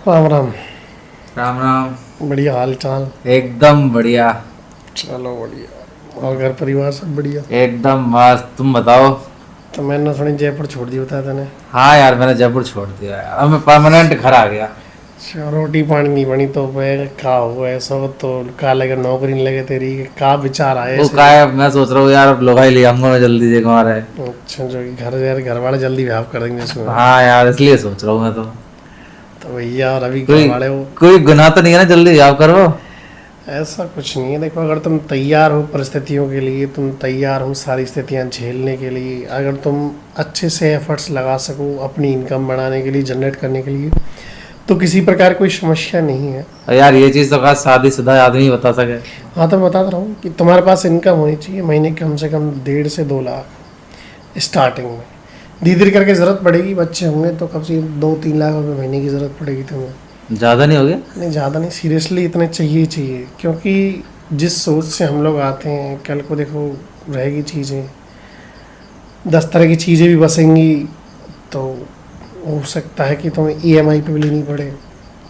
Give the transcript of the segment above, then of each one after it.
राम राम। राम राम। बढ़िया हाल चाल। एकदम बढ़िया। चलो बढ़िया। और घर परिवार सब बढ़िया। एकदम मस्त। तुम बताओ। तो मैंने सुनी जयपुर छोड़ दी बताया तने। हाँ यार, मैंने जयपुर छोड़ दिया यार। अब मैं परमानेंट घर आ गया। अच्छा, रोटी पानी नहीं बनी तो वे का हुआ ऐसा तो का लगे नौकरी नहीं लगे तेरी का विचार आए वो ऐसे। का है, मैं सोच रहा हूँ यार, अब लोगा ही ले आऊंगा मैं जल्दी से कमा रहे। अच्छा, जो कि घर यार घर वाले जल्दी ब्याह कर देंगे इसमें। हाँ यार, इसलिए सोच रहा हूँ मैं तो। तो भैया और अभी घर कोई वाले वो कोई गुनाह तो नहीं है ना जल्दी ब्याह करो। ऐसा कुछ नहीं है। देखो, अगर तुम तैयार हो परिस्थितियों के लिए, तुम तैयार हो सारी स्थितियां झेलने के लिए, अगर तुम अच्छे से एफर्ट्स लगा सको अपनी इनकम बढ़ाने के लिए, जनरेट करने के लिए, तो किसी प्रकार कोई समस्या नहीं है। और यार ये चीज़ तो खास शादीशुदा आदमी बता सके। हाँ, तो मैं बता रहा हूँ कि तुम्हारे पास इनकम होनी चाहिए महीने की कम से कम 1.5 से 2 लाख स्टार्टिंग में। धीरे धीरे करके ज़रूरत पड़ेगी, बच्चे होंगे तो कम से कम 2-3 लाख रुपए महीने की ज़रूरत पड़ेगी तुम्हें। ज़्यादा नहीं हो गया? नहीं, ज़्यादा नहीं, सीरियसली इतने चाहिए ही चाहिए। क्योंकि जिस सोच से हम लोग आते हैं, कल को देखो रहेगी चीज़ें 10 तरह की चीज़ें भी बसेंगी, तो हो सकता है कि तुम्हें ईएमआई पे भी लेनी पड़े,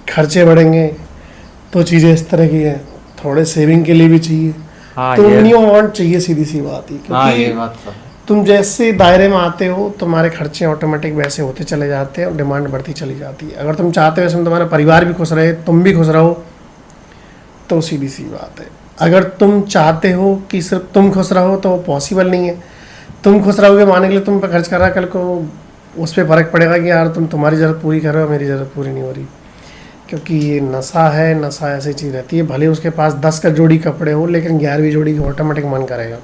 खर्चे बढ़ेंगे, तो चीज़ें इस तरह की हैं। थोड़े सेविंग के लिए भी चाहिए, हाँ तो ये मिनिमम अमाउंट चाहिए, सीधी सी बात ही। हाँ ये क्योंकि बात तो है। तुम जैसे दायरे में आते हो तुम्हारे खर्चे ऑटोमेटिक वैसे होते चले जाते हैं और डिमांड बढ़ती चली जाती है। अगर तुम चाहते हो इसमें तुम्हारा परिवार भी खुश रहे, तुम भी खुश रहो, तो सीधी सी बात है। अगर तुम चाहते हो कि सिर्फ तुम खुश रहो तो वो पॉसिबल नहीं है। तुम खुश रहोगे मानने के लिए तुम पे खर्च कर रहा, कल को उस पर फ़र्क पड़ेगा कि यार तुम तुम्हारी ज़रूरत पूरी कर रहे हो, मेरी ज़रूरत पूरी नहीं हो रही। क्योंकि ये नशा है, नशा ऐसी चीज़ रहती है, भले उसके पास 10 का जोड़ी कपड़े हो लेकिन 11वीं जोड़ी का ऑटोमेटिक मन करेगा।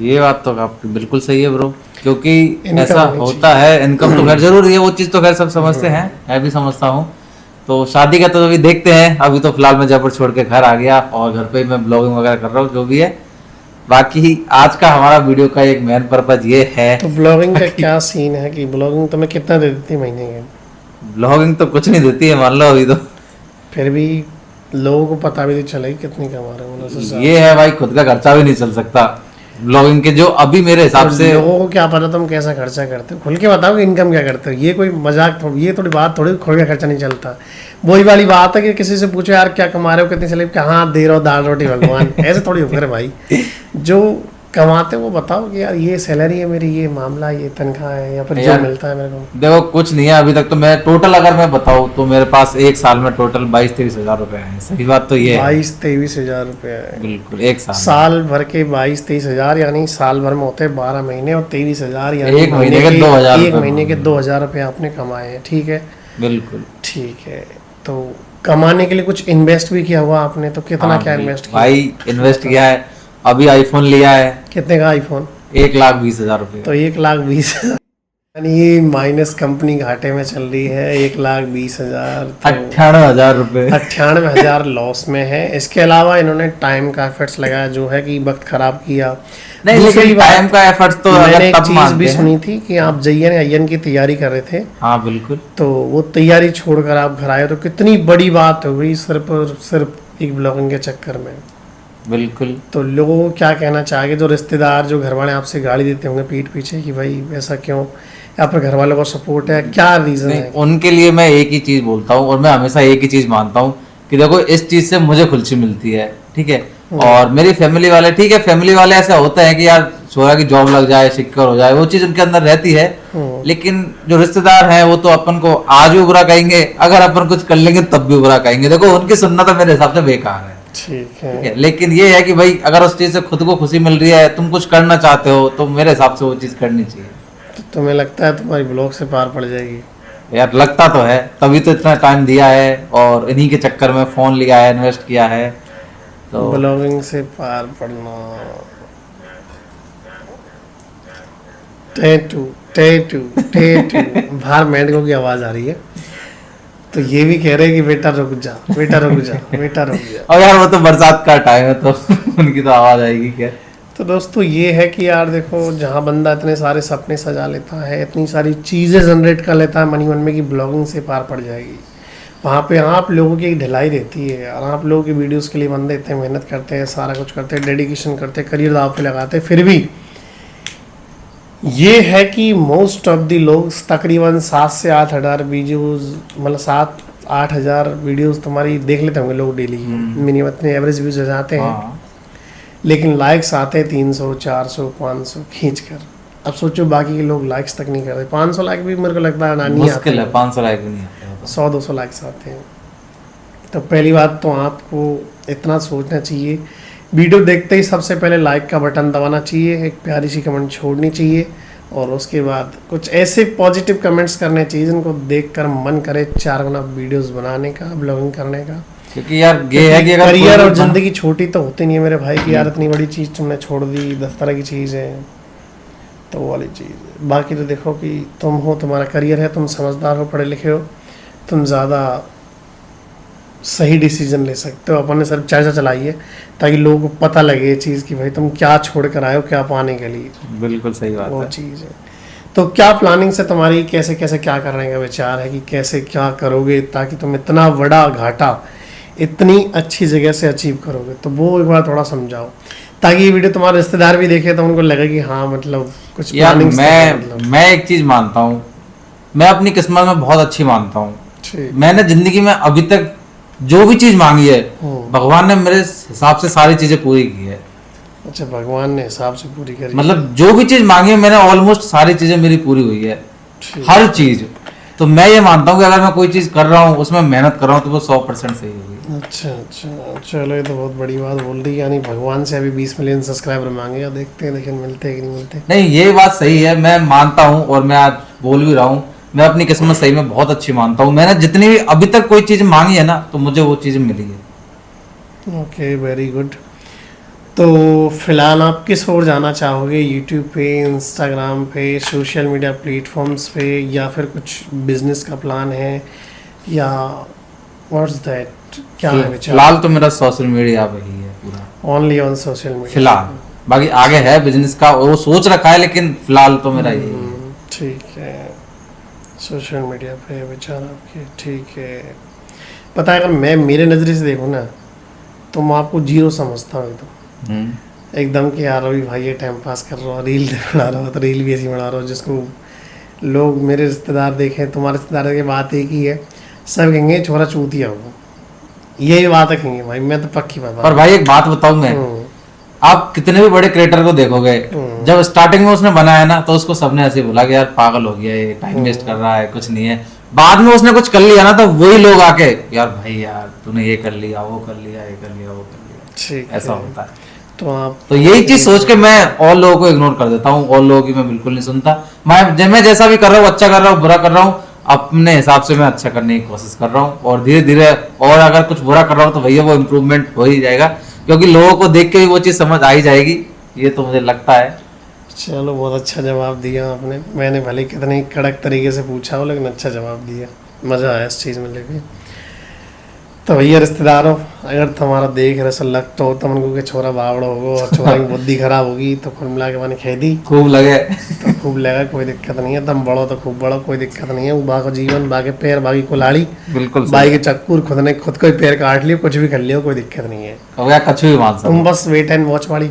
ये बात तो आपकी बिल्कुल सही है ब्रो, क्योंकि इनकम ऐसा होनी होता है। इनकम तो खैर जरूरी है, वो चीज़ तो खैर सब समझते हैं, मैं भी समझता हूँ। तो शादी का तो अभी देखते हैं। अभी तो फिलहाल मैं जयपुर छोड़ के घर आ गया और घर पे ही मैं ब्लॉगिंग वगैरह कर रहा हूँ, जो भी है। बाकी आज का हमारा वीडियो का एक मेन पर्पज ये है। तो ब्लॉगिंग का क्या सीन है कि ब्लॉगिंग तुम्हें कितना दे देती है महीने के? ब्लॉगिंग तो कुछ नहीं देती है, मान लो अभी तो। फिर भी लोगों को पता भी तो चलेगी कितनी कमा रहे हो, उस हिसाब ये है भाई, खुद का खर्चा भी नहीं चल सकता ब्लॉगिंग के, जो अभी मेरे हिसाब से। से। लोगों को क्या पता तुम कैसा खर्चा करते हो? खुल के बताओ कि इनकम क्या करते हो। ये कोई मजाक थोड़ी, ये थोड़ी बात थोड़ी, खुल के खर्चा नहीं चलता। वही वाली बात है कि किसी से पूछो यार क्या कमा रहे हो, कितनी सैलरी, कहाँ दे रहे हो दाल रोटी भगवान, ऐसे थोड़ी हो फिर भाई। जो कमाते हो वो बताओ कि यार ये सैलरी है मेरी, ये मामला, ये तनख्वाह है, या फिर जो यार मिलता है मेरे को। देखो, कुछ नहीं है अभी तक तो। मैं टोटल अगर मैं बताऊँ तो मेरे पास एक साल में टोटल 22-23 हजार रुपए हैं। सही बात तो ये है। 22-23 हजार रुपये है बिल्कुल, एक साल में। साल भर के 22-23 हजार, यानी साल भर में होते हैं 12 महीने, और 23 हजार यानी एक महीने के 2,000 एक रुपए। महीने के 2,000 रुपये आपने कमाए हैं। ठीक है, बिल्कुल। ठीक है। तो कमाने के लिए कुछ इन्वेस्ट भी किया हुआ आपने, तो कितना हाँ क्या इन्वेस्ट किया? भाई, इन्वेस्ट किया है। अभी आईफोन लिया है। कितने का आईफोन? 1,20,000 रुपये। तो 1,20,000 यानी ये माइनस कंपनी घाटे में चल रही है। 1,20,000 तो 98,000 रुपये। 98,000 लॉस में है। इसके अलावा इन्होंने टाइम का एफर्ट्स लगाया, जो है कि वक्त खराब किया। नहीं, दूसरी लेकिन बात, टाइम का एफर्ट्स तो मैंने अगर एक तब चीज मानते भी हैं। सुनी थी कि आप JEN की तैयारी कर रहे थे, हाँ बिल्कुल। तो वो तैयारी छोड़कर आप घर आए, तो कितनी बड़ी बात हो गई सिर्फ और सिर्फ एक ब्लॉगिंग के चक्कर में। बिल्कुल। तो लोगों को क्या कहना चाहेंगे, जो रिश्तेदार, जो घर वाले आपसे गाली देते होंगे पीठ पीछे कि भाई ऐसा क्यों, या फिर घर वालों का सपोर्ट है, क्या रीज़न नहीं, है? उनके लिए मैं एक ही चीज़ बोलता हूँ, और मैं हमेशा एक ही चीज़ मानता हूँ कि देखो, इस चीज़ से मुझे खुशी मिलती है, ठीक है। और मेरी फैमिली वाले, ठीक है, फैमिली वाले ऐसा होता है कि यार छोरा की जॉब लग जाए, सिक्योर हो जाए, वो चीज़ उनके अंदर रहती है। लेकिन जो रिश्तेदार हैं वो तो अपन को आज भी बुरा कहेंगे, अगर अपन कुछ कर लेंगे तब भी बुरा कहेंगे। देखो, उनकी सुनना तो मेरे हिसाब से बेकार है। ठीक है। ठीक है, लेकिन ये है कि भाई अगर उस चीज़ से खुद को खुशी मिल रही है, तुम कुछ करना चाहते हो, तो मेरे हिसाब से वो चीज़ करनी चाहिए। तो तुम्हें लगता है तुम्हारी ब्लॉग से पार पड़ जाएगी? यार लगता तो है, तभी तो इतना टाइम दिया है और इन्हीं के चक्कर में फोन लिया है, इन्वेस्ट किया है। तो ब्लॉगिंग से पार पड़ना। टेटू टेटू टेटू बाहर मेंढकों की आवाज आ रही है, तो ये भी कह रहे हैं कि बेटा रुक जा, बेटा रुक जा, बेटा रुक जा। और यार वो तो बरसात का टाइम है, तो उनकी तो आवाज आएगी क्या। तो दोस्तों ये है कि यार देखो, जहाँ बंदा इतने सारे सपने सजा लेता है, इतनी सारी चीज़ें जनरेट कर लेता है मनी मन में, कि ब्लॉगिंग से पार पड़ जाएगी, वहाँ पे आप लोगों की ढिलाई रहती है। और आप लोगों की वीडियोस के लिए बंदे इतने मेहनत करते हैं, सारा कुछ करते हैं, डेडिकेशन करते हैं, करियर दाव पे लगाते हैं, फिर भी ये है कि मोस्ट ऑफ द लोग तकरीबन 7 से 8 हज़ार वीडियोस, मतलब 7-8 हज़ार वीडियोस तुम्हारी देख लेते होंगे लोग डेली, मिनिमम इतने एवरेज व्यूज हो जाते हैं। हाँ। लेकिन लाइक्स आते हैं 300 400 500 खींच कर। अब सोचो बाकी के लोग लाइक्स तक नहीं करते। 500 लाइक भी मेरे को लगता है नहीं आते, मुश्किल है, 500 लाइक भी नहीं आते हैं। 100-200 लाइक्स आते हैं। तो पहली बात तो आपको इतना सोचना चाहिए, वीडियो देखते ही सबसे पहले लाइक का बटन दबाना चाहिए, एक प्यारी सी कमेंट छोड़नी चाहिए, और उसके बाद कुछ ऐसे पॉजिटिव कमेंट्स करने चाहिए जिनको देखकर मन करे 4 गुना वीडियोस बनाने का, ब्लॉगिंग करने का। क्योंकि यार ये है कि अगर करियर और कोई- जिंदगी छोटी तो होती नहीं है मेरे भाई की, यार इतनी बड़ी चीज़ तुमने छोड़ दी, 10 तरह की चीज़ है, तो वो वाली चीज़ है। बाकी तो देखो कि तुम हो, तुम्हारा करियर है, तुम समझदार हो, पढ़े लिखे हो, तुम ज़्यादा सही डिसीजन ले सकते हो। अपन ने सिर्फ चर्चा चलाई है ताकि लोगों को पता लगे ये चीज़ कि भाई तुम क्या छोड़ कर आए हो, क्या पाने के लिए, बिल्कुल सही बात वो है। चीज़ है। तो क्या प्लानिंग से तुम्हारी कैसे कैसे क्या करने का विचार है कि कैसे क्या करोगे ताकि तुम इतना बड़ा घाटा इतनी अच्छी जगह से अचीव करोगे, तो वो एक बार थोड़ा समझाओ ताकि ये वीडियो तुम्हारे रिश्तेदार भी देखे तो उनको लगे कि हाँ मतलब कुछ यार प्लानिंग। मैं एक चीज मानता हूँ, मैं अपनी किस्मत में बहुत अच्छी मानता हूँ। ठीक। मैंने जिंदगी में अभी तक जो भी चीज मांगी है, भगवान ने मेरे हिसाब से सारी चीजें पूरी की है। अच्छा, भगवान ने हिसाब से पूरी करी। मतलब जो भी चीज मांगी है मैंने ऑलमोस्ट सारी चीजें मेरी पूरी हुई है, ठीक। हर चीज। तो मैं ये मानता हूँ कि अगर मैं कोई चीज कर रहा हूँ उसमें मेहनत कर रहा हूँ तो वो 100% सही होगी। अच्छा अच्छा, चलो ये तो बहुत बड़ी बात बोल रही है। यानी भगवान से अभी 20 मिलियन सब्सक्राइबर मांगे, या देखते हैं लेकिन मिलते हैं कि नहीं मिलते। नहीं, ये बात सही है, मैं मानता हूँ और मैं आज बोल भी रहा हूँ, मैं अपनी किस्मत सही में बहुत अच्छी मानता हूँ। मैंने जितनी भी अभी तक कोई चीज मांगी है ना तो मुझे वो चीज मिली है। Okay, very good. तो फिलहाल आप किस ओर जाना चाहोगे, यूट्यूब पे, इंस्टाग्राम पे, सोशल मीडिया प्लेटफॉर्म्स पे, या फिर कुछ बिजनेस का प्लान है, या व्हाट्स दैट, क्या है विचार? फिलहाल तो मेरा सोशल मीडिया पे ही है पूरा, ओनली ऑन सोशल मीडिया फिलहाल। बाकी आगे है बिजनेस का, वो सोच रखा है, लेकिन फिलहाल तो मेरा यही है। ठीक है, सोशल मीडिया पे विचार आपके, ठीक है। पता है, अगर मैं मेरे नज़रिए से देखूँ ना तो मैं आपको जीरो समझता हूँ एकदम कि यार अभी भाई ये टाइम पास कर रहा हो, रील बना रहा हो, तो रील भी ऐसी बना रहा हो जिसको लोग, मेरे रिश्तेदार देखें, तुम्हारे रिश्तेदार की बात एक ही है, सब कहेंगे छोरा चूतिया हो, यही बात कहेंगे भाई, मैं तो पक्की बात। पर भाई एक बात बताऊं मैं, आप कितने भी बड़े क्रिएटर को देखोगे, जब स्टार्टिंग में उसने बनाया ना तो उसको सबने ऐसे बोला कि यार पागल हो गया, ये टाइम वेस्ट कर रहा है, कुछ नहीं है। बाद में उसने कुछ कर लिया ना तो वही लोग आके यार भाई यार तूने ये कर लिया, वो कर लिया, ये कर लिया, वो कर लिया, ठीक ऐसा है। होता है। तो आप तो यही चीज सोच के मैं और लोगों को इग्नोर कर देता हूँ, और लोगों की मैं बिल्कुल नहीं सुनता। मैं जैसा भी कर रहा हूँ, अच्छा कर रहा हूँ, बुरा कर रहा हूँ, अपने हिसाब से मैं अच्छा करने की कोशिश कर रहा हूँ, और धीरे धीरे, और अगर कुछ बुरा कर रहा हूँ तो भैया वो इम्प्रूवमेंट हो ही जाएगा, क्योंकि लोगों को देख के भी वो चीज समझ आ ही जाएगी, ये तो मुझे लगता है। चलो, बहुत अच्छा जवाब दिया आपने। मैंने भले कितने कड़क तरीके से पूछा हो, लेकिन अच्छा जवाब दिया, मज़ा आया इस चीज़ में लेके। तो भैया रिश्तेदारों, अगर तुम्हारा देख रहे लगता हो तो उनको कि छोरा बावड़ा होगा और छोरा की बुद्धि खराब होगी, तो कुल मिला के मैंने कह दी खूब लगे तो खूब लगा, कोई दिक्कत नहीं है। तुम बड़ो तो खूब बड़ो, कोई दिक्कत नहीं है। वो बाकी जीवन, बाकी पैर, बाकी कुल्हाड़ी, बिल्कुल बाई के चक्कूर, खुद ने खुद को ही पैर काट लियो, कुछ भी कर लियो, कोई दिक्कत नहीं है। हो गया, कछु भी मान सकते। तुम बस वेट एंड वॉच वाली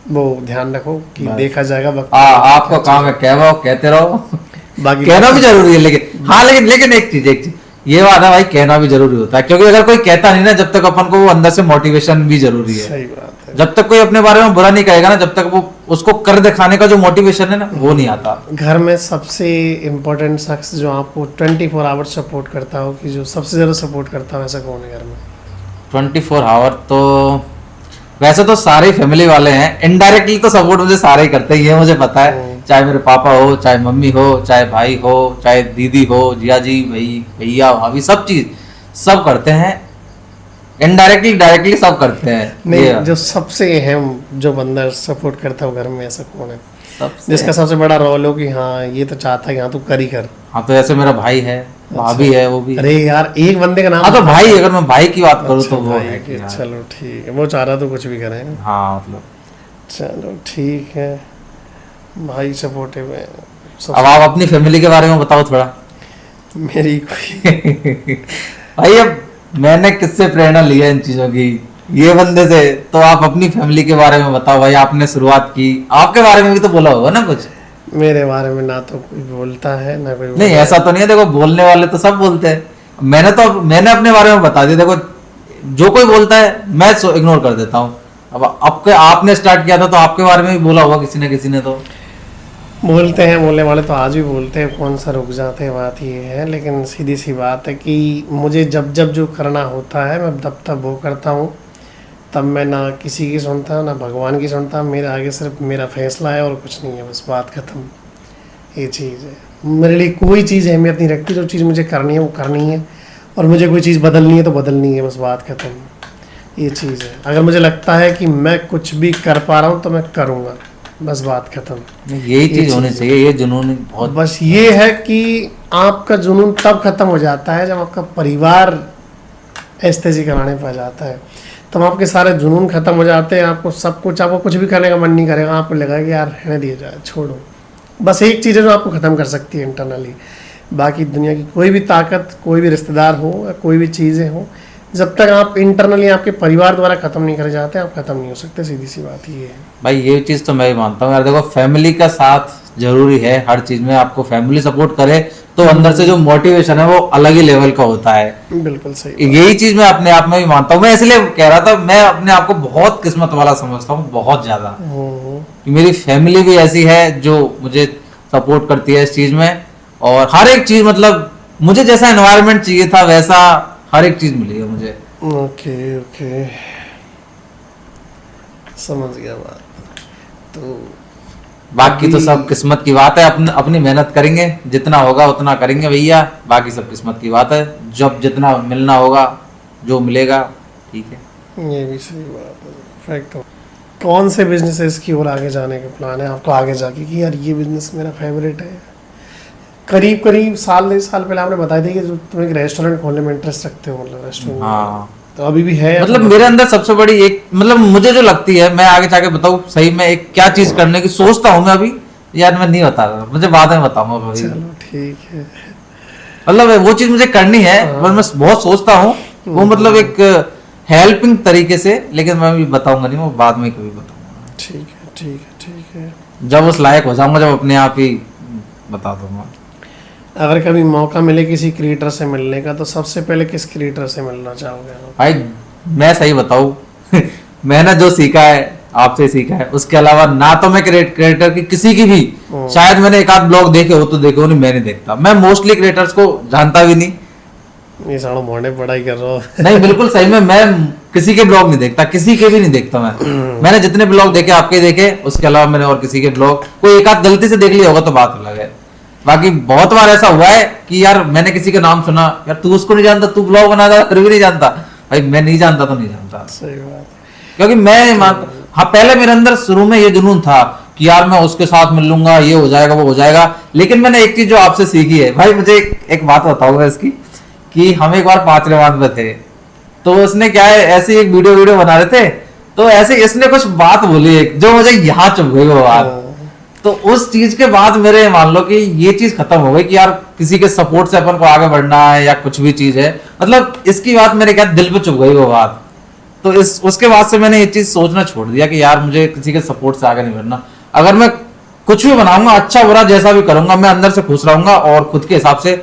वो ध्यान रखो कि देखा जाएगा वक्त। आपको काम है कहवा, कहते रहो, बाकी कहना भी जरूरी है, लेकिन हाँ, लेकिन एक चीज ये बात है भाई, कहना भी जरूरी होता है, क्योंकि अगर कोई कहता नहीं ना, जब तक अपन को वो अंदर से मोटिवेशन भी जरूरी है। सही बात है। जब तक कोई अपने बारे में बुरा नहीं कहेगा ना, जब तक वो उसको कर दिखाने का जो मोटिवेशन है ना, वो नहीं आता। घर में सबसे इम्पोर्टेंट शख्स जो आपको 24 आवर्स सपोर्ट करता हो, कि जो सबसे ज़्यादा सपोर्ट करता हो, ऐसा कौन है घर में? 24 आवर तो वैसे तो सारे फैमिली वाले हैं, इनडायरेक्टली तो सपोर्ट मुझे सारे ही करते हैं, ये मुझे पता है। चाहे मेरे पापा हो, चाहे मम्मी हो, चाहे भाई हो, चाहे दीदी हो, जिया जी, भैया, भाभी, सब चीज सब करते हैं, इनडायरेक्टली डायरेक्टली सब करते हैं। नहीं, जो सबसे अहम जो बंदा सपोर्ट करता हो घर में, ऐसा कौन है जिसका सबसे बड़ा रोल हो कि हाँ ये तो चाहता है कि हाँ तू कर ही कर? हाँ, तो ऐसे मेरा भाई है, भाभी है, वो भी। अरे यार, एक बंदे का नाम। हाँ, तो भाई, अगर मैं भाई की बात करूँ तो वो भाई है के, कि यार, चलो ठीक है, वो चाह रहा तो कुछ भी करें। हाँ मतलब, चलो ठीक है, भाई सपोर्टिव है। अब आप अपनी फैमिली के बारे में बताओ थोड़ा। मेरी कोई भाई अब मैंने किससे प्रेरणा ली है इन चीजों की, ये बंदे से, तो आप अपनी फैमिली के बारे में बताओ भाई। आपने शुरुआत की, आपके बारे में भी तो बोला होगा ना कुछ। मेरे बारे में ना तो कोई बोलता है ना कोई नहीं ऐसा तो नहीं है, देखो बोलने वाले तो सब बोलते हैं। मैंने अपने बारे में बता दिया, देखो जो कोई बोलता है मैं इग्नोर कर देता हूँ। अब आपने स्टार्ट किया था तो आपके बारे में भी बोला होगा किसी ने तो। बोलते हैं, बोलने वाले तो आज भी बोलते हैं, कौन सा रुक जाते हैं, बात ये है। लेकिन सीधी सी बात है कि मुझे जब जब जो करना होता है मैं तब तब वो करता हूँ। तब मैं ना किसी की सुनता ना भगवान की सुनता, मेरे आगे सिर्फ मेरा फैसला है और कुछ नहीं है, बस बात खत्म। ये चीज़ है, मेरे लिए कोई चीज़ अहमियत नहीं रखती। जो चीज़ मुझे करनी है वो करनी है, और मुझे कोई चीज़ बदलनी है तो बदलनी है, बस बात खत्म। ये चीज़ है, अगर मुझे लगता है कि मैं कुछ भी कर पा रहा हूँ तो मैं करूँगा, बस बात खत्म। यही चीज होनी चाहिए, ये जुनून बहुत। बस ये है कि आपका जुनून तब खत्म हो जाता है जब आपका परिवार एस्तेजी कराने पर जाता है, तब आपके सारे जुनून खत्म हो जाते हैं। आपको सब कुछ, आपको कुछ भी करने का मन नहीं करेगा, आपको लगेगा कि यार रहने दिया जाए, छोड़ो। बस एक चीज़ है जो आपको ख़त्म कर सकती है इंटरनली। बाकी दुनिया की कोई भी ताकत, कोई भी रिश्तेदार हो या कोई भी चीज़ें हो, जब तक आप इंटरनली आपके परिवार द्वारा ख़त्म नहीं करे जाते, आप ख़त्म नहीं हो सकते। सीधी सी बात ये है भाई, ये चीज तो मैं भी मानता हूँ यार। देखो फैमिली का साथ जरूरी है हर चीज में, आपको फैमिली सपोर्ट करे तो अंदर से जो मोटिवेशन है वो अलग ही लेवल का होता है। बिल्कुल सही। यही चीज मैं अपने आप में भी मानता हूँ। मैं इसलिए कह रहा था, मैं अपने आप को बहुत किस्मत वाला समझता हूँ, बहुत ज्यादा, कि मेरी फैमिली भी ऐसी है जो मुझे सपोर्ट करती है इस चीज में। और हर एक चीज, मतलब मुझे जैसा एनवायरनमेंट चाहिए था वैसा हर एक चीज मिली है मुझे। ओके ओके, समझ गया बात। तो बाकी तो सब किस्मत की बात है, अपनी मेहनत करेंगे, जितना होगा उतना करेंगे भैया। बाकी सब किस्मत की बात है, जब जितना मिलना होगा, जो मिलेगा ठीक है। ये भी सही बात है, फैक्ट हो। कौन से बिजनेसेस की ओर आगे जाने के प्लान है आपको आगे जाके कि यार ये बिजनेस मेरा फेवरेट है? करीब करीब साल 1.5 साल पहले आपने बताया था कि जो तुम एक रेस्टोरेंट खोलने में इंटरेस्ट रखते हो, मतलब रेस्टोरेंट। हाँ, तो अभी भी है? मतलब मेरे अंदर सबसे बड़ी एक, मतलब मुझे जो लगती है, मैं आगे जाके बताऊँ सही में एक क्या चीज करने की सोचता हूँ मैं अभी, यार मैं नहीं बता रहा, मुझे बाद में बताऊंगा। चलो ठीक है। मतलब वो चीज मुझे करनी है, पर मैं बहुत सोचता हूँ वो, मतलब एक हेल्पिंग तरीके से, लेकिन मैं अभी बताऊंगा नहीं, वो बाद में कभी बताऊंगा। ठीक है ठीक है ठीक है, जब उस लायक हो जाऊंगा, जब अपने आप ही बता दूंगा। अगर कभी मौका मिले किसी क्रिएटर से मिलने का, तो सबसे पहले किस क्रिएटर से मिलना चाहोगे आप? भाई मैं सही बताऊं मैंने जो सीखा है आपसे सीखा है, उसके अलावा ना तो मैं क्रिएटर की किसी की भी, शायद मैंने एक आध ब्लॉग देखे हो तो देखे हो, नहीं मैं नहीं देखता। मैं मोस्टली क्रिएटर्स को जानता भी नहीं। ये सालों मोड़े पढ़ाई कर रहा हो नहीं बिल्कुल सही में, मैं किसी के ब्लॉग नहीं देखता, किसी के भी नहीं देखता मैंने जितने ब्लॉग देखे आपके देखे, उसके अलावा मैंने और किसी के ब्लॉग, कोई एक आध गलती से देख लिया होगा तो बात अलग है। बाकी बहुत बार ऐसा हुआ है कि यार मैंने किसी का नाम सुना, यार तू उसको नहीं जानता, तू ब्लॉग बना रहा फिर भी नहीं जानता। भाई मैं नहीं जानता तो नहीं जानता, सही बात। क्योंकि मैं हाँ, पहले मेरे अंदर शुरू में ये जुनून था कि यार मैं उसके साथ मिल लूंगा, ये हो जाएगा वो हो जाएगा। लेकिन मैंने एक चीज जो आपसे सीखी है भाई, मुझे एक बात बताऊंगा इसकी, कि हम एक बार पांचरेवान में थे, तो उसने क्या है, ऐसे एक वीडियो बना रहे थे, तो ऐसे इसने कुछ बात बोली एक, जो मुझे यहाँ चुभ गई वो बात। तो उस चीज के बाद मेरे मान लो कि ये चीज खत्म हो गई कि यार किसी के सपोर्ट से अपन को आगे बढ़ना है या कुछ भी चीज है, मतलब इसकी बात मेरे क्या दिल पे चुभ गई वो बात। तो उसके बाद से मैंने ये चीज सोचना छोड़ दिया कि यार मुझे किसी के सपोर्ट से आगे नहीं बढ़ना। अगर मैं कुछ भी बनाऊंगा, अच्छा बुरा जैसा भी करूंगा, मैं अंदर से खुश रहूंगा और खुद के हिसाब से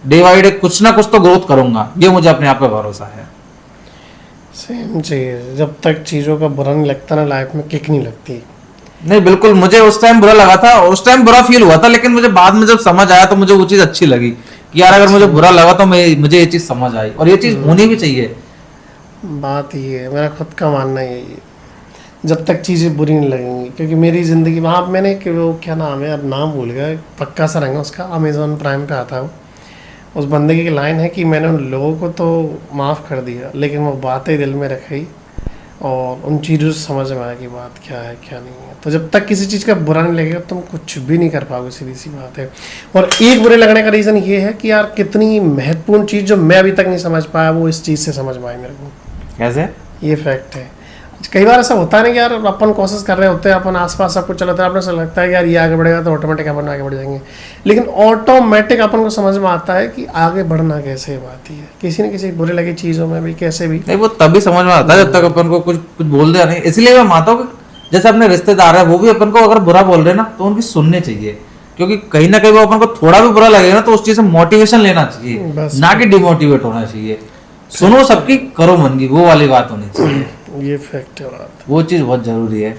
डे बाई डे कुछ ना कुछ तो ग्रोथ करूंगा, ये मुझे अपने आप पे भरोसा है। सेम चीज, जब तक चीजों का बुरा नहीं लगता ना, लाइफ में किक नहीं लगती। नहीं बिल्कुल, मुझे उस टाइम बुरा लगा था, उस टाइम बुरा फील हुआ था, लेकिन मुझे बाद में जब समझ आया तो मुझे वो चीज अच्छी लगी कि यार अगर मुझे बुरा लगा तो मुझे ये चीज समझ आई, और ये चीज होनी भी चाहिए। बात ये है, मेरा खुद का मानना यही है, जब तक चीज़ें बुरी नहीं लगेंगी। क्योंकि मेरी ज़िंदगी में, आप मैंने वो क्या नाम है, अब नाम भूल गया, पक्का सा रंग है उसका, अमेज़ॉन प्राइम पे आता है वो। उस बंदे की लाइन है कि मैंने उन लोगों को तो माफ़ कर दिया, लेकिन वो बातें दिल में रखी और उन चीज़ों से समझ में आया कि बात क्या है क्या नहीं है। तो जब तक किसी चीज़ का बुरा नहीं लगेगा तुम कुछ भी नहीं कर पाओगे, सीधी सी बात है। और एक बुरे लगने का रीज़न ये है कि यार कितनी महत्वपूर्ण चीज़ जो मैं अभी तक नहीं समझ पाया, वो इस चीज़ से समझ में आई मेरे को। कैसे? ये फैक्ट है। कई बार ऐसा होता है ना कि यार अपन कोशिश कर रहे होते हैं, अपन आसपास सब कुछ चलाते हैं, अपने से लगता है कि यार ये आगे बढ़ेगा तो ऑटोमेटिक अपन आगे बढ़ जाएंगे, लेकिन ऑटोमेटिक अपन को समझ में आता है कि आगे बढ़ना कैसे बात ही है। किसी न किसी बुरे लगी चीज़ों में भी कैसे भी नहीं, वो तभी समझ में आता है जब तक अपन को कुछ बोल दिया नहीं। इसलिए मैं मानता हूँ कि जैसे अपने रिश्तेदार है वो भी अपन को अगर बुरा बोल रहे हैं ना तो उनकी सुननी चाहिए, क्योंकि कहीं ना कहीं वो अपन को थोड़ा भी बुरा लगेगा ना तो उस चीज से मोटिवेशन लेना चाहिए, बस। ना कि डिमोटिवेट होना चाहिए। सुनो सबकी, करो मन की, वो वाली बात होनी चाहिए। ये फैक्ट है बात। वो चीज बहुत जरूरी है।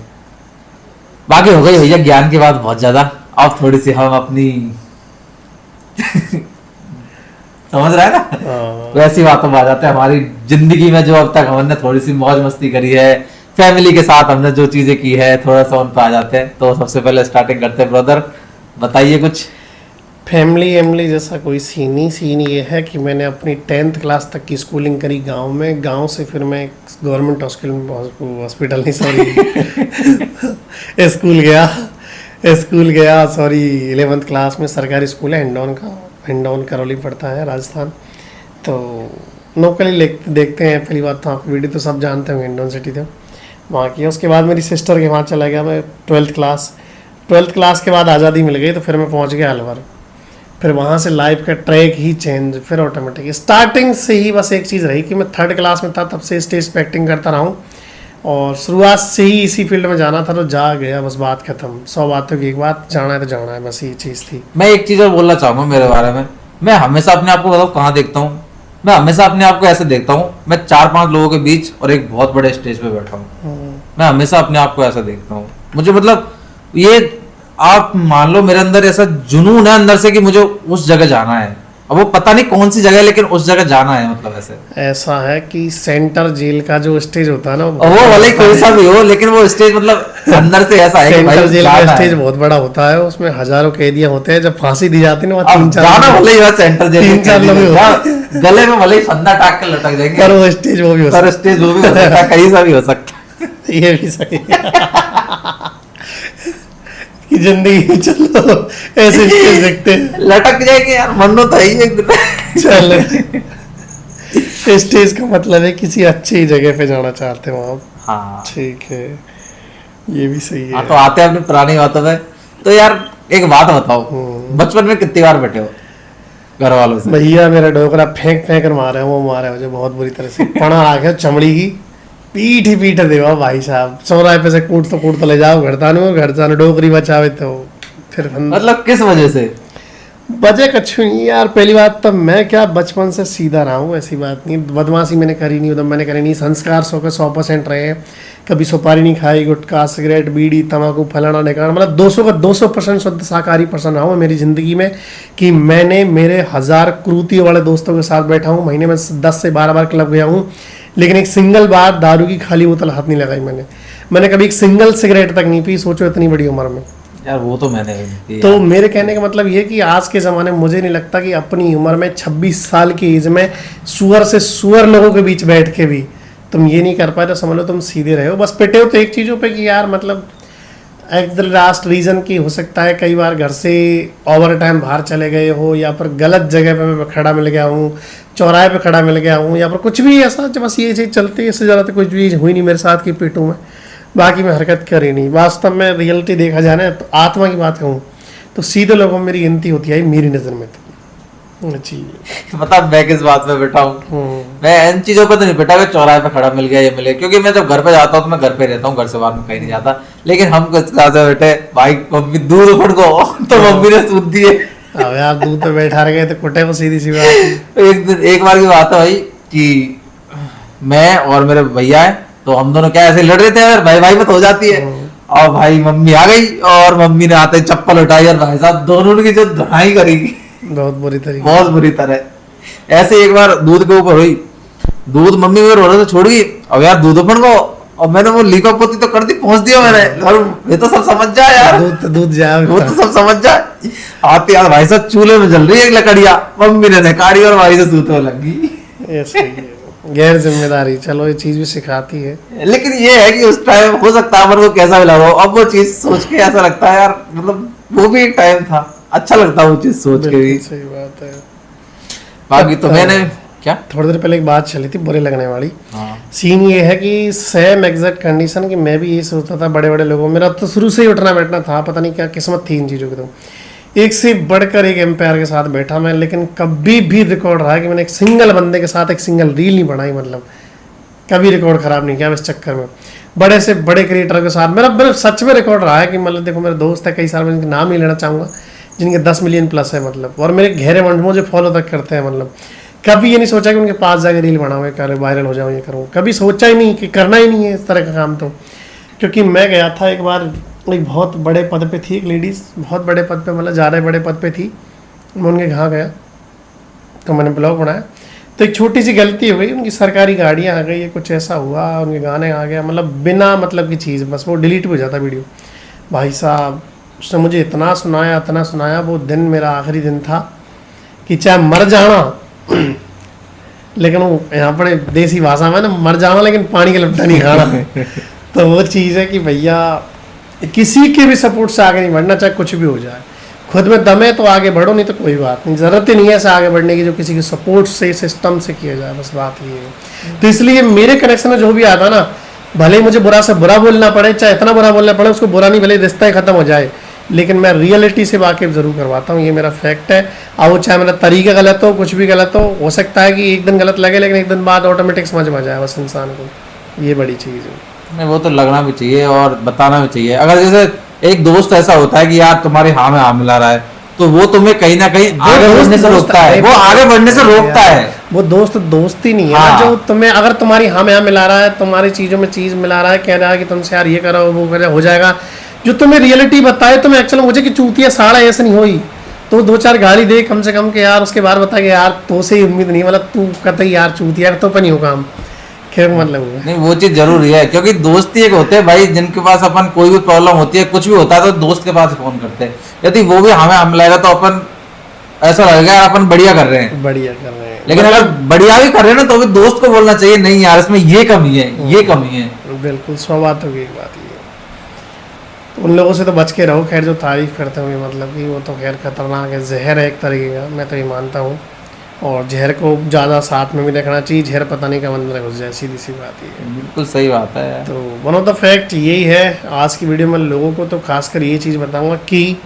बाकी हो गई भैया ज्ञान की बात बहुत ज्यादा, अब थोड़ी सी हम अपनी समझ रहा है ना, हाँ। वैसी बातों में आ जाते हैं हमारी जिंदगी में जो अब तक हमने थोड़ी सी मौज मस्ती करी है, फैमिली के साथ हमने जो चीजें की है, थोड़ा सा उन पर आ जाते हैं। तो सबसे पहले स्टार्टिंग करते हैं, ब्रदर बताइए कुछ। फैमिली जैसा कोई सीन ये है कि मैंने अपनी 10th क्लास तक की स्कूलिंग करी गांव में। गांव से फिर मैं गवर्नमेंट हॉस्पिटल नहीं सॉरी स्कूल गया सॉरी 11th क्लास में। सरकारी स्कूल है हिंडौन करौली पड़ता है राजस्थान। तो लोकली देखते हैं, पहली बात तो आप वीडियो तो सब जानते होंगे, हिंडौन सिटी तो वहाँ की। उसके बाद मेरी सिस्टर के वहाँ चला गया मैं 12th क्लास के बाद आज़ादी मिल गई तो फिर मैं पहुँच गया अलवर। फिर वहाँ से लाइफ का ट्रैक ही चेंज, फिर ऑटोमेटिक स्टार्टिंग से ही बस एक चीज़ रही कि मैं 3rd क्लास में था तब से स्टेज पे एक्टिंग करता रहा हूँ और शुरुआत से ही इसी फील्ड में जाना था तो जा गया, बस बात खत्म। 100 बातों की एक बात, जाना है तो जाना है, बस ये चीज़ थी। मैं एक चीज और बोलना चाहूंगा मेरे बारे में। मैं हमेशा अपने आप को बताऊँ कहाँ देखता हूँ, मैं हमेशा अपने आप को ऐसे देखता हूँ, मैं 4-5 लोगों के बीच और एक बहुत बड़े स्टेज पे बैठा हूँ। मैं हमेशा अपने आप को ऐसा देखता हूँ। मुझे मतलब ये आप मान लो मेरे अंदर ऐसा जुनून है अंदर से कि मुझे उस जगह जाना है। अब वो पता नहीं कौन सी जगह है लेकिन उस जगह जाना है। मतलब ऐसा है कि सेंटर जेल का जो स्टेज होता है ना, वो भले ही कोई सा भी हो लेकिन वो स्टेज मतलब अंदर से ऐसा है कि भाई सेंटर जेल का जाना स्टेज है। बहुत बड़ा होता है, उसमें हजारों कैदियां होते हैं। जब फांसी दी जाती है ना, अब जाना भले ही सेंटर जेल 3-4 लोग में गले में भले ही फंदा टाक के लटक जाएंगे, पर वो स्टेज वो भी हो पर स्टेज वो भी हो सकता है, कहीं सा भी हो सकता है। ये भी सही है कि जिंदगी में चलो ऐसे स्टेज देखते हैं, लटक जाएंगे यार, मनो तो है ही एक दिन। चल स्टेज का मतलब है किसी अच्छी जगह पे जाना चाहते हो आप। हाँ ठीक है, ये भी सही हाँ, है। तो आते हैं अपनी पुरानी बातों में। तो यार एक बात बताओ, बचपन में कितनी बार बैठे हो घर वालों से? भैया मेरा डोकरा फेंक कर मारे, वो मारे मुझे बहुत बुरी तरह से, पड़ा आके चमड़ी की पीठ ही पीठ देवा भाई साहब। 100 पे से कूट तो ले जाओ घर जाने डोकरी बचावे तो फिर मतलब किस वजह से? बजे कछु नहीं यार। पहली बात तो मैं क्या बचपन से सीधा रहा हूँ, ऐसी बात नहीं। बदमाशी मैंने करी नहीं, उधर मैंने करी नहीं। संस्कार 100% रहे हैं। कभी सुपारी नहीं खाई, गुटखा सिगरेट बीड़ी तम्बाकू फलाना निकालना, मतलब 200% शुद्ध शाकाहारी पर्सन रहा हूँ मेरी ज़िंदगी में। कि मैंने मेरे 1000 क्रूतियों वाले दोस्तों के साथ बैठा हूँ, महीने में 10 से 12 बार क्लब गया हूँ, लेकिन एक सिंगल बार दारू की खाली बोतल हाथ नहीं लगाई मैंने कभी एक सिंगल सिगरेट तक नहीं पी, सोचो इतनी बड़ी उम्र में। यार वो तो मैंने भी नहीं किया। तो मेरे कहने का मतलब ये कि आज के ज़माने में मुझे नहीं लगता कि अपनी उम्र में 26 साल की एज में सुअर से सुअर लोगों के बीच बैठ के भी तुम ये नहीं कर पाए तो समझ लो तुम सीधे रहे हो। बस पिटे हो तो एक चीज़ों पे कि यार मतलब एट द लास्ट रीज़न की हो सकता है कई बार घर से ओवर टाइम बाहर चले गए हो, या फिर गलत जगह पे मैं खड़ा मिल गया हूँ, चौराहे पे खड़ा मिल गया हूँ, या फिर कुछ भी ऐसा। बस ये चीज़ चलती है, इससे ज़्यादा तो कुछ भी हुई नहीं मेरे साथ कि पिटूँ मैं। बाकी मैं हरकत करी नहीं। वास्तव में रियलिटी देखा जाए ना, तो आत्मा की बात कहूँ तो सीधे लोगों में मेरी गिनती होती है मेरी नज़र में तो। जी पता मैं किस बात पे बैठा हूँ? मैं इन चीजों पे तो नहीं बैठा, मैं चौराहे पे खड़ा मिल गया ये मिले, क्योंकि मैं जब घर पे जाता हूँ तो मैं घर पे रहता हूँ, घर से बाहर में कहीं नहीं जाता। लेकिन हम किस क्लास में बैठे भाई, मम्मी दूध उफड़ को तो मम्मी ने सूद दिए। अब यार दूध पे बैठा रह गए तो कुटे को सीधी सी बात। एक बार की बात है भाई कि मैं और मेरे भैया है, तो हम दोनों क्या ऐसे लड़ रहे थे यार, भाई भाई में तो हो जाती है। और भाई मम्मी आ गई और मम्मी ने आते चप्पल उठाई और भाई साहब दोनों की जो धुनाई करी बहुत बुरी तरीके, बहुत बुरी तरह। ऐसे एक बार दूध के ऊपर हुई, दूध मम्मी मेरे रोने से छोड़ गई। अब यार दूध अपन को, और मैंने वो लीका पोती तो कर दी, पहुंच दिया मैंने, और ये तो सब समझ जाए यार, दूध जाए वो तो सब समझ जाए। आते यार भाई साहब चूल्हे में जल रही है एक लकड़िया, मम्मी ने निकाली और भाई से सूतने लग गई। ऐसे ही है। गैर जिम्मेदारी, चलो ये चीज भी सिखाती है। लेकिन ये है कि उस टाइम हो सकता है अपन को कैसा भी लगा हो, अब वो चीज सोच के ऐसा लगता है यार, मतलब वो भी एक टाइम था, अच्छा लगता है वो चीज सोच के भी। सही बात है। बाकी तो मैंने क्या थोड़ी देर पहले एक बात चली थी बुरे लगने वाली। हाँ। सीन ये है कि सेम एग्जैक्ट कंडीशन कि मैं भी ये सोचता था बड़े बड़े लोगों, मेरा तो शुरू से ही उठना बैठना था, पता नहीं क्या किस्मत थी इन चीज़ों की। तो एक से बढ़कर एक एम्पायर के साथ बैठा मैं, लेकिन कभी भी रिकॉर्ड रहा है कि मैंने एक सिंगल बंदे के साथ एक सिंगल रील नहीं बनाई। मतलब कभी रिकॉर्ड खराब नहीं किया इस चक्कर में। बड़े से बड़े क्रिएटर के साथ मेरा सच में रिकॉर्ड रहा है कि मतलब देखो मेरे दोस्त है कई सारे, मैं इनके नाम नहीं लेना चाहूँगा, जिनके 10 मिलियन प्लस है मतलब, और मेरे गहरे बंद मुझे फॉलो तक करते हैं मतलब। कभी ये नहीं सोचा कि उनके पास जाकर रील बनाऊँ, कर वायरल हो जाऊँ, ये करूँ, कभी सोचा ही नहीं कि करना ही नहीं है इस तरह का काम। तो क्योंकि मैं गया था एक बार, एक बहुत बड़े पद पे थी एक लेडीज़, बहुत बड़े पद पे मतलब ज़्यादा बड़े पद पे थी, मैं उनके यहाँ गया तो मैंने ब्लॉग बनाया, तो एक छोटी सी गलती हो गई, उनकी सरकारी गाड़ियाँ आ गई, कुछ ऐसा हुआ, उनके गाने आ गया, मतलब बिना मतलब की चीज़, बस वो डिलीट हो जाता वीडियो। भाई साहब उसने मुझे इतना सुनाया, वो दिन मेरा आखिरी दिन था कि चाहे मर जाना लेकिन वो यहाँ पर देसी भाषा में ना, मर जाना लेकिन पानी का लपटा नहीं खाना तो वो चीज़ है कि भैया किसी के भी सपोर्ट से आगे नहीं बढ़ना, चाहे कुछ भी हो जाए, खुद में दम है तो आगे बढ़ो, नहीं तो कोई बात नहीं, ज़रूरत ही नहीं है ऐसे आगे बढ़ने की जो किसी के सपोर्ट से सिस्टम से किया जाए, बस बात ये है। तो इसलिए मेरे कनेक्शन में जो भी आता ना, भले ही मुझे बुरा से बुरा बोलना पड़े, चाहे इतना बुरा बोलना पड़े, उसको बुरा नहीं, भले रिश्ता ही खत्म हो जाए, लेकिन मैं रियलिटी से वाकिफ ज़रूर करवाता हूँ, ये मेरा फैक्ट है। अब वो चाहे मेरा तरीका गलत हो, कुछ भी गलत हो सकता है कि एक दिन गलत लगे, लेकिन एक दिन बाद ऑटोमेटिक समझ में आ जाए बस इंसान को, ये बड़ी चीज़ है। नहीं वो तो लगना भी चाहिए और बताना भी चाहिए। अगर जैसे एक दोस्त ऐसा होता है कि यार तुम्हारे हाँ में हाँ मिला रहा है, तो वो तुम्हें कहीं ना कहीं आगे बढ़ने से रोकता है, वो आगे बढ़ने से रोकता है। वो दोस्त ही नहीं है हाँ। जो तुम्हें, अगर तुम्हारी हाँ में हाँ मिला रहा है, तुम्हारी चीज़ों में चीज़ मिला रहा है, कह रहा है कि तुमसे यार ये करो वो करो हो जाएगा, जो तुम्हें रियलिटी बताए, तुम्हें एक्चुअल मुझे कि चूतिया साड़ा ऐसे नहीं हुई, तो 2-4 गाली दे कम से कम के यार, उसके बाद बता के यार तो से ही उम्मीद नहीं, मतलब तू कहते यार चूतिया तो पर नहीं हो काम, खैर मतलब हुआ। नहीं वो चीज जरूरी है, क्योंकि दोस्ती एक होते हैं भाई जिनके पास अपन कोई भी प्रॉब्लम होती है, कुछ भी होता है तो दोस्त के पास फोन करते हैं। यदि वो भी हमें हम लाएगा तो अपन ऐसा लगेगा यार अपन बढ़िया कर रहे हैं, लेकिन अगर बढ़िया भी कर रहे हैं ना तो भी दोस्त को बोलना चाहिए नहीं यार इसमें ये कमी है, ये कमी है। बिल्कुल 100 बात होगी, एक बात ये तो उन लोगों से तो बच के रहो, खैर जो तारीफ करते होंगे, मतलब कि वो तो खैर खतरनाक है, जहर है एक तरीके का, मैं तो ये मानता हूँ, और जहर को ज़्यादा साथ में भी रखना चाहिए, जहर पता नहीं कब अंदर घुस जाए, सीधी सी बात ही है। बिल्कुल सही बात है। तो वन ऑफ द फैक्ट यही है आज की वीडियो में, लोगों को तो खासकर ये चीज़ बताऊंगा कि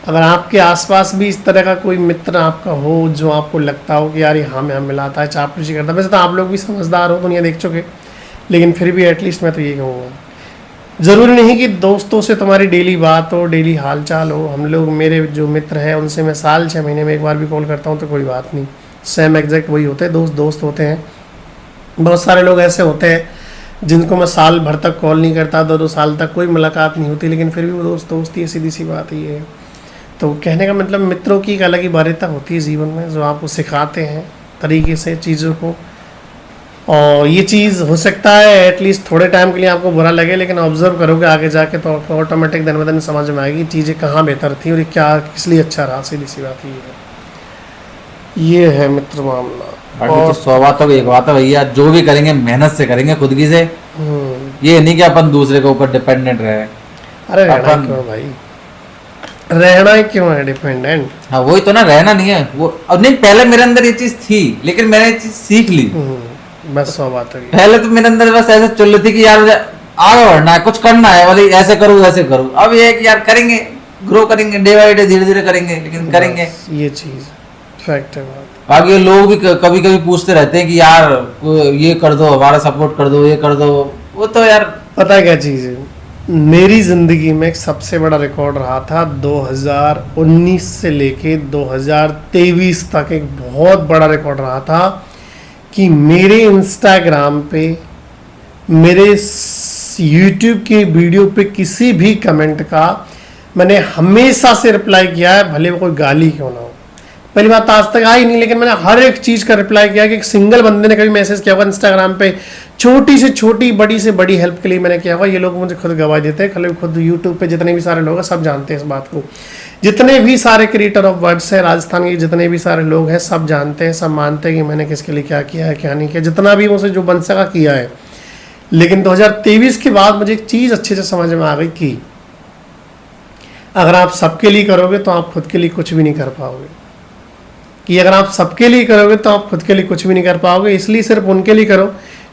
अगर आपके आसपास भी इस तरह का कोई मित्र आपका हो जो आपको लगता हो कि यार ये हाँ में हम मिलाता है, चापलूसी करता है, वैसे तो आप लोग भी समझदार हो, दुनिया देख चुके, लेकिन फिर भी एटलीस्ट मैं तो ये कहूँगा, ज़रूरी नहीं कि दोस्तों से तुम्हारी डेली बात हो, डेली हालचाल हो। हम लोग, मेरे जो मित्र हैं उनसे मैं साल 6 महीने में एक बार भी कॉल करता हूँ तो कोई बात नहीं, सेम एग्जैक्ट वही होते हैं, दोस्त होते हैं। बहुत सारे लोग ऐसे होते हैं जिनको मैं साल भर तक कॉल नहीं करता, 2 साल तक कोई मुलाकात नहीं होती, लेकिन फिर भी वो दोस्ती है, सीधी सी बात ही है। तो कहने का मतलब मित्रों की एक अलग ही बारीता होती है जीवन में, जो आपको सिखाते हैं तरीके से चीज़ों को, और ये चीज़ हो सकता है एटलीस्ट थोड़े टाइम के लिए आपको बुरा लगे, लेकिन ऑब्जर्व करोगे आगे जाके तो आपको ऑटोमेटिक दिन ब दिन समझ में आएगी चीज़ें कहाँ बेहतर थी और क्या किस लिए अच्छा रहा, सीधी सी बात ये है मित्र मामला। और तो 100 बातों की एक बात है भैया, जो भी करेंगे मेहनत से करेंगे, खुद की से, ये नहीं कि अपन दूसरे के ऊपर डिपेंडेंट रहे। अरे रहना क्यों भाई, रहना ही क्यों है डिपेंडेंट। हाँ वही तो ना, रहना नहीं है वो। अब नहीं, पहले मेरे अंदर ये चीज थी, लेकिन मैंने ये चीज सीख ली। बस 100 बात है। पहले तो मेरे अंदर बस ऐसे चल रही थी कि यार आगे बढ़ना है, कुछ करना है, मतलब ऐसे करूँ वैसे करूँ। अब ये है कि यार करेंगे, ग्रो करेंगे, डे बाई डे, धीरे धीरे करेंगे, लेकिन करेंगे। ये चीज फैक्ट है बात। बाकी लोग भी कभी कभी पूछते रहते हैं कि यार ये कर दो, हमारा सपोर्ट कर दो, ये कर दो, वो तो यार पता है क्या चीज है, मेरी जिंदगी में एक सबसे बड़ा रिकॉर्ड रहा था 2019 से लेके 2023 तक, एक बहुत बड़ा रिकॉर्ड रहा था कि मेरे इंस्टाग्राम पे, मेरे यूट्यूब के वीडियो पे किसी भी कमेंट का मैंने हमेशा से रिप्लाई किया है, भले वो कोई गाली क्यों ना हो। पहली बात आज तक आई नहीं, लेकिन मैंने हर एक चीज़ का रिप्लाई किया कि एक सिंगल बंदे ने कभी मैसेज किया होगा इंस्टाग्राम पे, छोटी से छोटी, बड़ी से बड़ी हेल्प के लिए मैंने किया होगा। ये लोग मुझे खुद गवाही देते हैं, खुद यूट्यूब पे जितने भी सारे लोग हैं सब जानते हैं इस बात को, जितने भी सारे क्रिएटर ऑफ वर्ड्स हैं राजस्थान के, जितने भी सारे लोग हैं सब जानते हैं, सब मानते हैं कि मैंने किसके लिए क्या किया है, क्या नहीं किया, जितना भी मुझसे जो बन सका किया है। लेकिन 2023 के बाद मुझे एक चीज़ अच्छे से समझ में आ गई कि अगर आप सबके लिए करोगे तो आप खुद के लिए कुछ भी नहीं कर पाओगे, कि अगर आप सबके लिए करोगे तो आप खुद के लिए कुछ भी नहीं कर पाओगे। इसलिए सिर्फ उनके लिए करो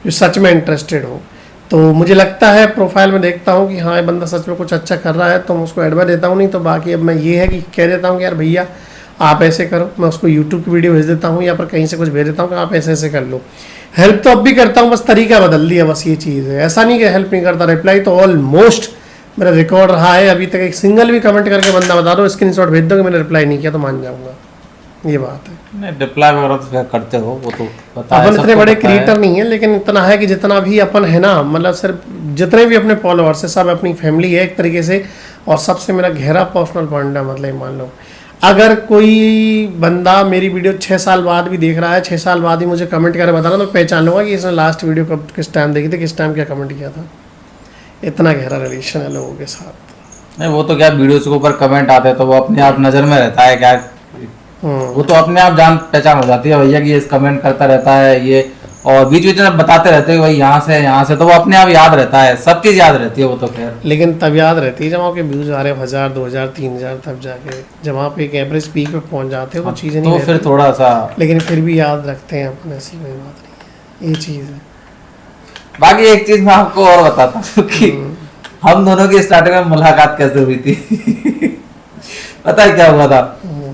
जो सच में इंटरेस्टेड हो। तो मुझे लगता है प्रोफाइल में देखता हूँ कि हाँ ये बंदा सच में कुछ अच्छा कर रहा है तो मैं उसको एडवाइस देता हूँ, नहीं तो बाकी अब मैं ये है कि कह देता हूँ कि यार भैया आप ऐसे करो, मैं उसको यूट्यूब की वीडियो भेज देता हूँ या पर कहीं से कुछ भेज देता हूँ कि आप ऐसे ऐसे कर लो। हेल्प तो अब भी करता हूँ, बस तरीका बदल दिया, बस ये चीज़ है। ऐसा नहीं कि हेल्प नहीं करता, रिप्लाई तो ऑलमोस्ट मेरा रिकॉर्ड रहा है। अभी तक एक सिंगल भी कमेंट करके बंदा बता दो, स्क्रीनशॉट भेज दो कि मैंने रिप्लाई नहीं किया, तो मान जाऊंगा। ये बात है। नहीं रिप्लाई वगैरह तो फिर करते हो, वो तो पता है, अपन इतने सबको बड़े पता है। क्रिएटर नहीं है, लेकिन इतना है कि जितना भी अपन है ना, मतलब सिर्फ जितने भी अपने फॉलोअर्स है सब अपनी फैमिली है एक तरीके से। और सबसे मेरा गहरा पर्सनल पॉइंट है, मतलब मान लो अगर कोई बंदा मेरी वीडियो 6 साल बाद भी देख रहा है, 6 साल बाद ही मुझे कमेंट करके बता रहा, तो पहचान लूंगा कि इसने लास्ट वीडियो कब किस टाइम देखी थी, किस टाइम क्या कमेंट किया था। इतना गहरा रिलेशन है लोगों के साथ। नहीं वो तो क्या वीडियोस के ऊपर कमेंट आते हैं तो वो अपने आप नजर में रहता है, क्या वो तो अपने आप जान पहचान हो जाती है भैया कि ये कमेंट करता रहता है ये, और बीच बीच में बताते रहते हैं भाई यहाँ से, तो वो अपने आप याद रहता है, सब चीज याद रहती है वो तो खैर। लेकिन तब याद रहती है जब आपके व्यूज आ रहे हैं 1000 2000 3000, तब जाके जब आप एक एवरेज पीक पे पहुंच जाते हो तो चीज़ें नहीं तो रहती। फिर थोड़ा सा, लेकिन फिर भी याद रखते हैं अपन, ऐसी कोई बात नहीं है, ये चीज़ है। बाकी एक चीज मैं आपको और बताता हूँ कि हम दोनों की स्टार्टिंग में मुलाकात कैसे हुई थी। पता है क्या हुआ था,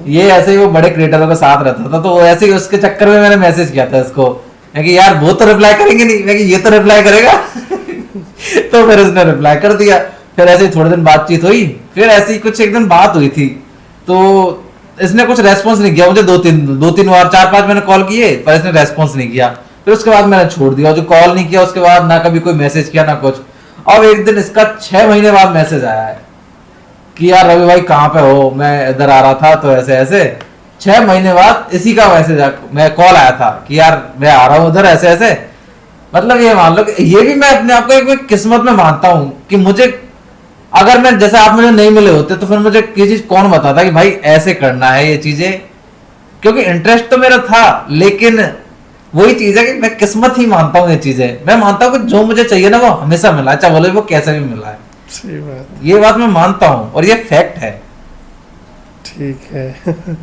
ये ऐसे ही वो बड़े क्रिएटरों के साथ रहता था, तो वो ऐसे ही उसके चक्कर में मैंने मैसेज किया था इसको, मैं कि यार वो तो रिप्लाई करेंगे नहीं, मैं कि ये तो रिप्लाई करेगा। तो फिर उसने रिप्लाई कर दिया। फिर ऐसे ही थोड़े दिन बातचीत हुई, फिर ऐसे ही कुछ एक दिन बात हुई थी, तो इसने कुछ रेस्पॉन्स नहीं किया मुझे, दो तीन बार 4-5 मैंने कॉल किए पर इसने रेस्पॉन्स नहीं किया। फिर उसके बाद मैंने छोड़ दिया, जो कॉल नहीं किया उसके बाद, ना कभी कोई मैसेज किया ना कुछ। अब एक दिन इसका 6 महीने बाद मैसेज आया है कि यार रवि भाई कहाँ पे हो, मैं इधर आ रहा था तो ऐसे ऐसे। 6 महीने बाद इसी का मैसेज मैं कॉल आया था कि यार मैं आ रहा हूँ उधर ऐसे ऐसे। मतलब ये मान लो कि ये भी मैं अपने आप को एक किस्मत में मानता हूँ कि मुझे, अगर मैं जैसे आप मुझे नहीं मिले होते तो फिर मुझे ये चीज कौन बताता कि भाई ऐसे करना है ये चीजें, क्योंकि इंटरेस्ट तो मेरा था, लेकिन वही चीज है कि मैं किस्मत ही मानता हूँ ये चीजें। मैं मानता हूँ कि जो मुझे चाहिए ना वो हमेशा मिला है, चाहे बोले वो कैसे भी मिला है। सही बात, ये बात मैं मानता हूँ और ये फैक्ट है। ठीक है।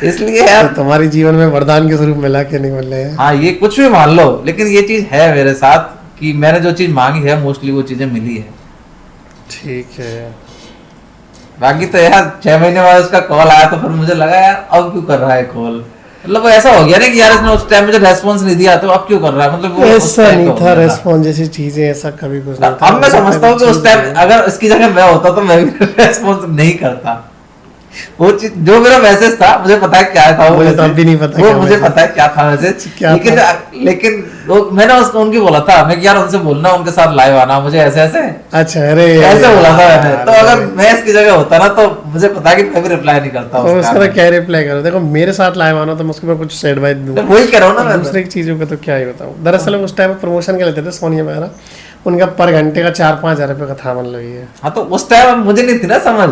इसलिए यार तो तुम्हारे जीवन में वरदान के स्वरूप मिला के नहीं मिले हैं। हाँ, ये कुछ भी मान लो, लेकिन ये चीज है मेरे साथ कि मैंने जो चीज मांगी है मोस्टली वो चीजें मिली है। ठीक है। बाकी तो यार 6 महीने बाद उसका कॉल आया तो फिर मुझे लगा यार अब क्यों कर रहा है कॉल, मतलब वो ऐसा हो गया ना कि यार इसने उस टाइम मुझे रेस्पॉन्स नहीं दिया तो अब क्यों कर रहा है, मतलब वो उस ऐसा टाइम नहीं पे हो था, गया रेस्पॉन्स जैसी चीजें ऐसा कभी कुछ नहीं था। अब मैं समझता हूँ कि उस टाइम अगर इसकी जगह मैं होता तो मैं भी रेस्पॉन्स नहीं करता। वो चीज जो मेरा मैसेज था मुझे पता है क्या था, वो मुझे तो अब भी नहीं पता वो क्या मुझे मैसेज पता है क्या था मैसेज, क्या लेकिन लेकिन वो मैंने उसको उनकी बोला था मैं कि यार उनसे बोलना उनके साथ लाइव आना मुझे ऐसे ऐसे अच्छा, अरे ऐसे बोला था मैंने। यार, तो अगर मैं इसकी जगह होता ना तो मुझे पता है कि मैं भी रिप्लाई नहीं करता तो उसका। उसका क्या रिप्लाई करो, देखो मेरे साथ लाइव आना तो मैं उसके ऊपर कुछ एडवाइस दूं, तो वही कह रहा हूँ ना मैं। दूसरे चीजों का तो क्या ही बताऊं। दरअसल उस टाइम प्रमोशन के लेते थे सोनिया वगैरह, उनका पर घंटे का 4-5 हजार रुपये का था, मतलब ये। हाँ तो उस टाइम मुझे नहीं थी ना समझ,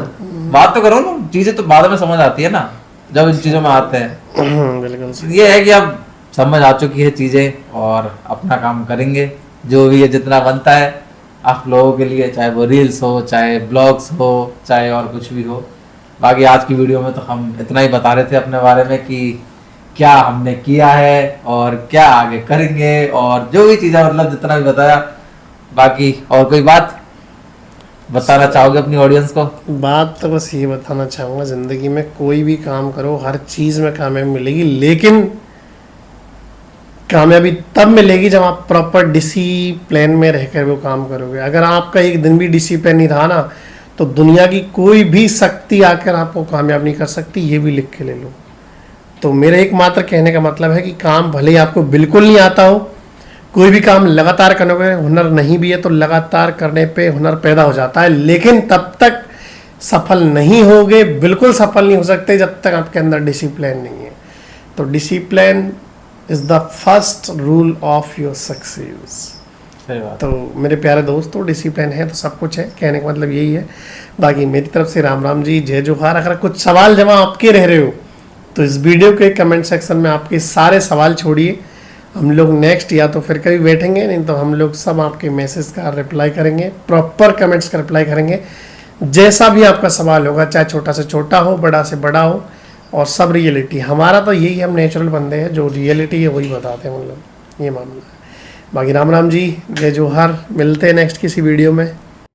बात तो करो ना, चीजें तो बाद में समझ आती है ना जब इन चीजों में आते हैं। बिल्कुल सही। ये है कि अब समझ आ चुकी है चीजें और अपना काम करेंगे जो भी है जितना बनता है आप लोगों के लिए, चाहे वो रील्स हो चाहे ब्लॉग्स हो चाहे और कुछ भी हो। बाकी आज की वीडियो में तो हम इतना ही बता रहे थे अपने बारे में कि क्या हमने किया है और क्या आगे करेंगे और जो भी चीज़ें मतलब जितना भी बताया। बाकी और कोई बात बताना चाहोगे अपनी ऑडियंस को? बात तो बस ये बताना चाहूँगा, ज़िंदगी में कोई भी काम करो हर चीज़ में कामयाबी मिलेगी, लेकिन कामयाबी तब मिलेगी जब आप प्रॉपर डिसिप्लिन में रहकर वो काम करोगे। अगर आपका एक दिन भी डिसिप्लिन नहीं रहा ना तो दुनिया की कोई भी शक्ति आकर आपको कामयाब नहीं कर सकती, ये भी लिख के ले लो। तो मेरे एकमात्र कहने का मतलब है कि काम भले ही आपको बिल्कुल नहीं आता हो, कोई भी काम लगातार करने पे हुनर नहीं भी है तो लगातार करने पे हुनर पैदा हो जाता है, लेकिन तब तक सफल नहीं होगे, बिल्कुल सफल नहीं हो सकते जब तक आपके अंदर डिसिप्लिन नहीं है। तो discipline is the first rule of your success. सही बात। तो मेरे प्यारे दोस्तों, डिसिप्लिन है तो सब कुछ है, कहने का मतलब यही है। बाकी मेरी तरफ से राम राम जी, जय जोहार। अगर कुछ सवाल जवाब आपके रह रहे हो तो इस वीडियो के कमेंट सेक्शन में आपके सारे सवाल छोड़िए, हम लोग नेक्स्ट या तो फिर कभी बैठेंगे, नहीं तो हम लोग सब आपके मैसेज का रिप्लाई करेंगे, प्रॉपर कमेंट्स का रिप्लाई करेंगे। जैसा भी आपका सवाल होगा, चाहे छोटा से छोटा हो बड़ा से बड़ा हो, और सब रियलिटी। हमारा तो यही है, हम नेचुरल बंदे हैं, जो रियलिटी है वही बताते हैं, मतलब ये मामला है। बाकी राम राम जी, जय जोहार। मिलते हैं नेक्स्ट किसी वीडियो में।